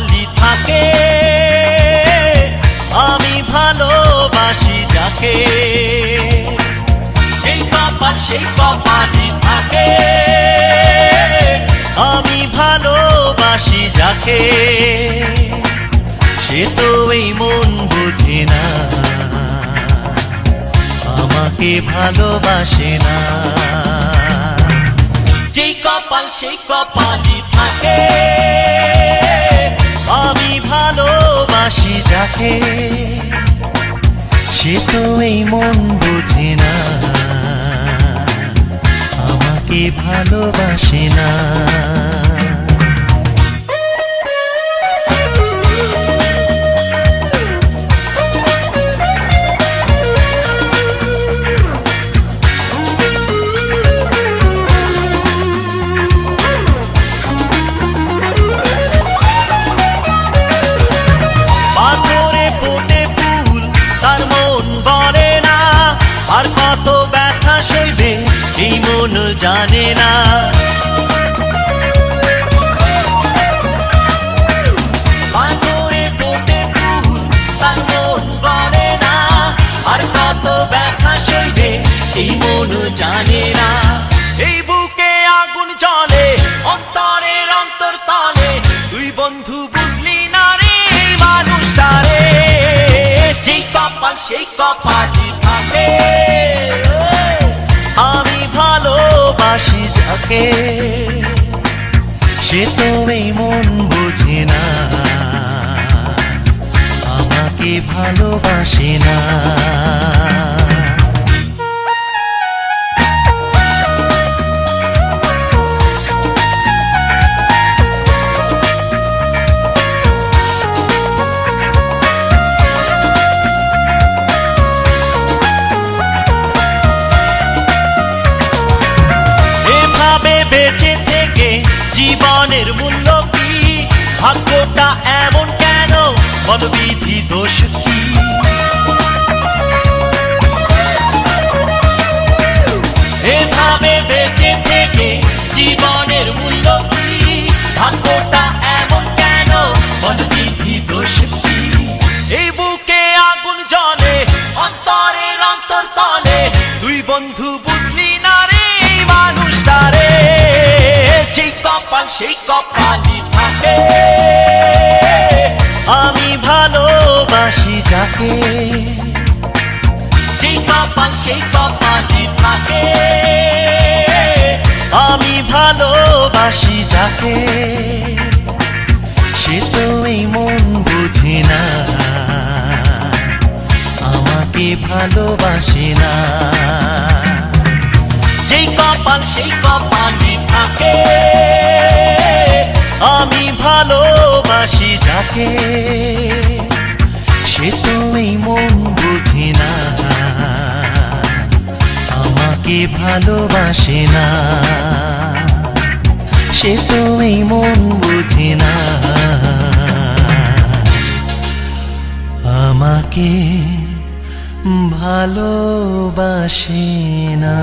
কপালি থাকে আমি ভালোবাসি যাকে যেই কপাল সেই কপালি থাকে আমি ভালোবাসি যাকে সে তো এই মন বুঝে না আমাকে ভালোবাসে না যেই কপাল সেই কপালি থাকে আমি ভালোবাসি যাকে সে তো এই মন বুঝে না আমাকে ভালোবাসে না আর কত ব্যথা সইবে এই মন জানে না পাথরে পোতে ফুল তার মন বলে না আর কত ব্যথা সইবে এই মন জানে না এই বুকে আগুন জ্বলে অন্তরের অন্তরতলে দুই বন্ধু বুঝলি না রে এই মানুষটারে যেই কপাল সেই কপালি থাকে আমি ভালোবাসি যাকে সে তো এই মন বুঝে না আমাকে ভালোবাসে না বেঁচে থেকে জীবনের মূল্য কি ভাগ্যটা এমন কেন বলবিধি দোষ কি এভাবে বেঁচে থেকে জীবনের মূল্য কি ভাগ্যটা এমন কেন বলবিধি দোষ কি এই বুকে আগুন জ্বলে অন্তরের অন্তরতলে দুই বন্ধু বুঝলি না রে এই মানুষটারে যেই কপাল সেই কপালি থাকে আমি ভালোবাসি যাকে যেই কপাল সেই কপালি থাকে আমি ভালোবাসি যাকে সে তো এই মন বুঝে না আমাকে ভালোবাসে না যেই কপাল সেই কপালি থাকে আমি ভালোবাসি যাকে সে তো এই মন বুঝে না আমাকে ভালোবাসে না সে তো এই মন বুঝে না আমাকে ভালোবাসে না।